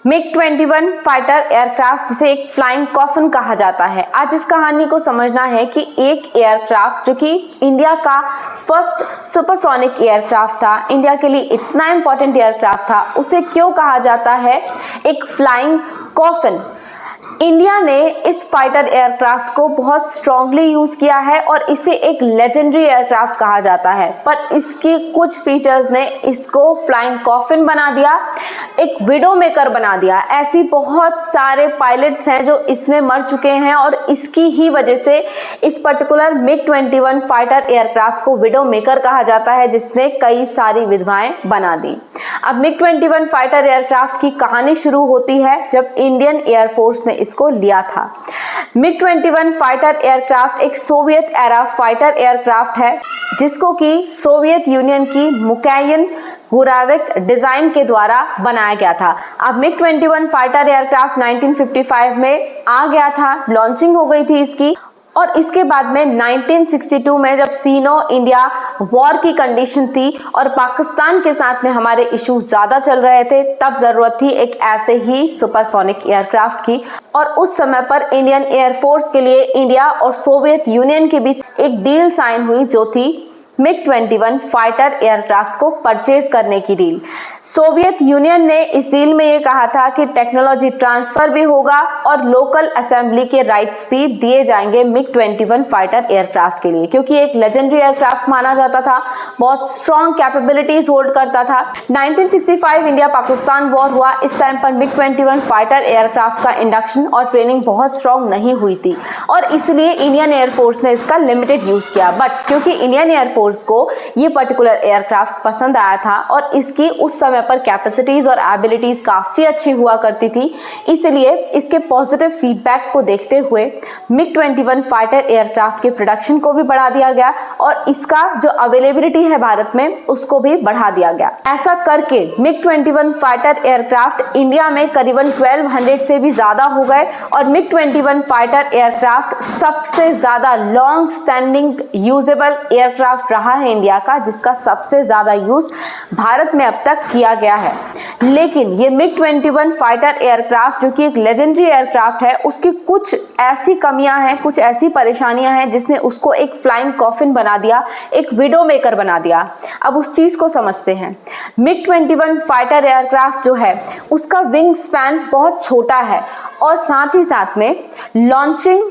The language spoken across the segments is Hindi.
MiG-21 फाइटर एयरक्राफ्ट, जिसे एक फ्लाइंग कॉफिन कहा जाता है। आज इस कहानी को समझना है कि एक एयरक्राफ्ट जो कि इंडिया का फर्स्ट सुपरसोनिक एयरक्राफ्ट था, इंडिया के लिए इतना इंपॉर्टेंट एयरक्राफ्ट था, उसे क्यों कहा जाता है एक फ्लाइंग कॉफिन। इंडिया ने इस फाइटर एयरक्राफ्ट को बहुत स्ट्रांगली यूज किया है और इसे एक लेजेंडरी एयरक्राफ्ट कहा जाता है, पर इसके कुछ फीचर्स ने इसको फ्लाइंग कॉफिन बना दिया, एक विडो मेकर बना दिया। ऐसी बहुत सारे पायलट्स हैं जो इसमें मर चुके हैं और इसकी ही वजह से इस पर्टिकुलर MiG-21 फाइटर एयरक्राफ्ट को विडो मेकर कहा जाता है, जिसने कई सारी विधवाएं बना दी। अब MiG-21 फाइटर एयरक्राफ्ट की कहानी शुरू होती है जब इंडियन एयरफोर्स ने इसको लिया था। MiG-21 फाइटर एयरक्राफ्ट एक सोवियत एरा फाइटर एयरक्राफ्ट है, जिसको कि सोवियत यूनियन की मुकायन गुराविक डिजाइन के द्वारा बनाया गया था। अब MiG-21 फाइटर एयरक्राफ्ट 1955 में आ गया था, लॉन्चिंग हो गई थी इसकी, और इसके बाद में 1962 में जब सीनो इंडिया वॉर की कंडीशन थी और पाकिस्तान के साथ में हमारे इश्यूज ज़्यादा चल रहे थे, तब ज़रूरत थी एक ऐसे ही सुपरसोनिक एयरक्राफ्ट की। और उस समय पर इंडियन एयरफोर्स के लिए इंडिया और सोवियत यूनियन के बीच एक डील साइन हुई, जो थी MiG-21 फाइटर एयरक्राफ्ट को परचेज करने की डील। सोवियत यूनियन ने इस डील में ये कहा था कि टेक्नोलॉजी ट्रांसफर भी होगा और लोकल असेंबली के राइट्स भी दिए जाएंगे MiG-21 फाइटर एयरक्राफ्ट के लिए, क्योंकि एक लेजेंडरी एयरक्राफ्ट माना जाता था, बहुत स्ट्रॉन्ग कैपेबिलिटीज होल्ड करता था। 1965 इंडिया पाकिस्तान वॉर हुआ, इस टाइम पर MiG-21 फाइटर एयरक्राफ्ट का इंडक्शन और ट्रेनिंग बहुत स्ट्रॉन्ग नहीं हुई थी और इसलिए इंडियन एयरफोर्स ने इसका लिमिटेड यूज किया। बट क्योंकि इंडियन एयरफोर्स को ये पर्टिकुलर एयरक्राफ्ट पसंद आया था और इसकी उस समय पर कैपेसिटीज और एबिलिटीज काफी अच्छी हुआ करती थी, इसलिए इसके पॉजिटिव फीडबैक को देखते हुए MiG-21 फाइटर एयरक्राफ्ट के प्रोडक्शन को भी बढ़ा दिया गया और इसका जो अवेलेबिलिटी है भारत में उसको भी बढ़ा दिया गया। ऐसा करके MiG-21 फाइटर एयरक्राफ्ट इंडिया में करीबन 1200 से भी ज्यादा हो गए और MiG-21 फाइटर एयरक्राफ्ट सबसे ज्यादा लॉन्ग स्टैंडिंग यूजेबल एयरक्राफ्ट रहा है इंडिया का, जिसका सबसे ज्यादा यूज भारत में अब तक किया गया है। लेकिन ये MiG-21 फाइटर एयरक्राफ्ट जो कि एक लेजेंडरी एयरक्राफ्ट है, उसकी कुछ ऐसी कमियां हैं, कुछ ऐसी परेशानियां हैं जिसने उसको एक फ्लाइंग कॉफिन बना दिया, एक विडो मेकर बना दिया। अब उस चीज को समझते हैं। MiG-21 फाइटर एयरक्राफ्ट जो है उसका विंग स्पैन बहुत छोटा है और साथ ही साथ में लॉन्चिंग,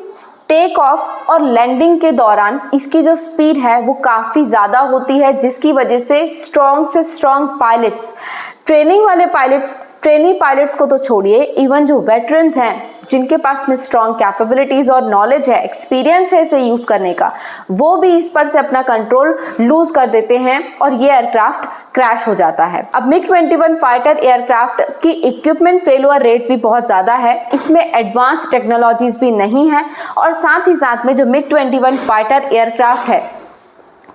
टेक ऑफ और लैंडिंग के दौरान इसकी जो स्पीड है वो काफ़ी ज़्यादा होती है, जिसकी वजह से स्ट्रॉन्ग से स्ट्रॉन्ग पायलट्स, ट्रेनिंग वाले पायलट्स, ट्रेनी पायलट्स को तो छोड़िए, इवन जो वेटरन्स हैं जिनके पास में स्ट्रॉन्ग कैपेबिलिटीज और नॉलेज है, एक्सपीरियंस है इसे यूज करने का, वो भी इस पर से अपना कंट्रोल लूज कर देते हैं और ये एयरक्राफ्ट क्रैश हो जाता है। अब MiG-21 फाइटर एयरक्राफ्ट की इक्विपमेंट फेलियर रेट भी बहुत ज़्यादा है, इसमें एडवांस टेक्नोलॉजीज भी नहीं है और साथ ही साथ में जो MiG-21 फाइटर एयरक्राफ्ट है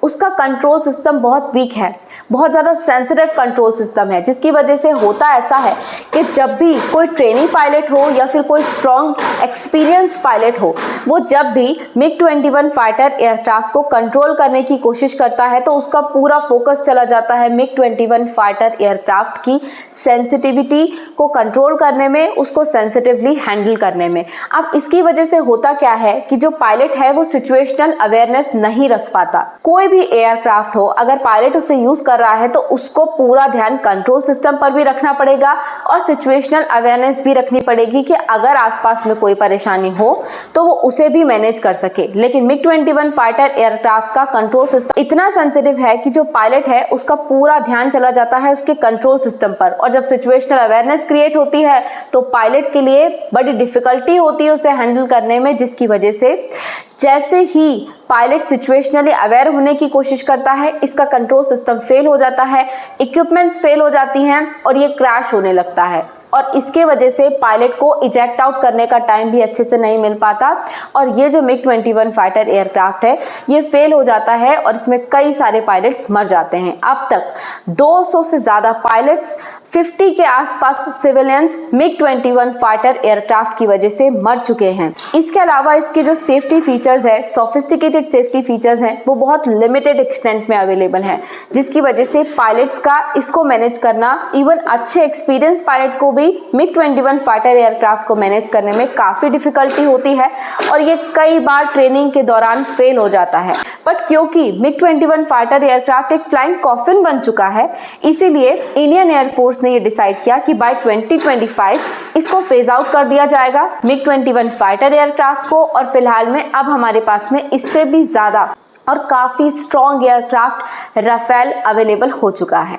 उसका कंट्रोल सिस्टम बहुत वीक है, बहुत ज़्यादा सेंसिटिव कंट्रोल सिस्टम है, जिसकी वजह से होता ऐसा है कि जब भी कोई ट्रेनी पायलट हो या फिर कोई स्ट्रॉन्ग एक्सपीरियंस्ड पायलट हो, वो जब भी MiG-21 फाइटर एयरक्राफ्ट को कंट्रोल करने की कोशिश करता है तो उसका पूरा फोकस चला जाता है MiG-21 फाइटर एयरक्राफ्ट की सेंसिटिविटी को कंट्रोल करने में, उसको सेंसिटिवली हैंडल करने में। अब इसकी वजह से होता क्या है कि जो पायलट है वो सिचुएशनल अवेयरनेस नहीं रख पाता। कोई भी एयरक्राफ्ट हो, अगर पायलट उसे यूज कर रहा है तो उसको पूरा ध्यान कंट्रोल सिस्टम पर भी रखना पड़ेगा और सिचुएशनल अवेयरनेस भी रखनी पड़ेगी कि अगर आसपास में कोई परेशानी हो तो वो उसे भी मैनेज कर सके। लेकिन MiG-21 फाइटर एयरक्राफ्ट का कंट्रोल सिस्टम इतना सेंसिटिव है कि जो पायलट है उसका पूरा ध्यान चला जाता है उसके कंट्रोल सिस्टम पर, और जब सिचुएशनल अवेयरनेस क्रिएट होती है तो पायलट के लिए बड़ी डिफिकल्टी होती है उसे हैंडल करने में, जिसकी वजह से जैसे ही पायलट सिचुएशनली अवेयर होने की कोशिश करता है इसका कंट्रोल सिस्टम फेल हो जाता है, इक्विपमेंट्स फेल हो जाती हैं और ये क्रैश होने लगता है और इसके वजह से पायलट को इजेक्ट आउट करने का टाइम भी अच्छे से नहीं मिल पाता और ये जो MiG-21 फाइटर एयरक्राफ्ट है ये फेल हो जाता है और इसमें कई सारे पायलट्स मर जाते हैं। अब तक 200 से ज़्यादा पायलट्स, 50 के आसपास सिविलियंस MiG-21 फाइटर एयरक्राफ्ट की वजह से मर चुके हैं। इसके अलावा इसके जो सेफ्टी फीचर्स है, सोफिस्टिकेटेड सेफ्टी फीचर्स हैं, वो बहुत लिमिटेड एक्सटेंट में अवेलेबल हैं, जिसकी वजह से पायलट्स का इसको मैनेज करना, इवन अच्छे एक्सपीरियंस पायलट को भी MiG-21 फाइटर एयरक्राफ्ट को मैनेज करने में काफ़ी डिफिकल्टी होती है और ये कई बार ट्रेनिंग के दौरान फेल हो जाता है। बट क्योंकि MiG-21 फाइटर एयरक्राफ्ट एक फ्लाइंग कॉफिन बन चुका है, इसीलिए इंडियन एयरफोर्स ने ये डिसाइड किया कि बाय 2025 इसको फेज आउट कर दिया जाएगा MiG-21 फाइटर एयरक्राफ्ट को। और फिलहाल में अब हमारे पास में इससे भी ज़्यादा और काफ़ी स्ट्रॉन्ग एयरक्राफ्ट राफेल अवेलेबल हो चुका है।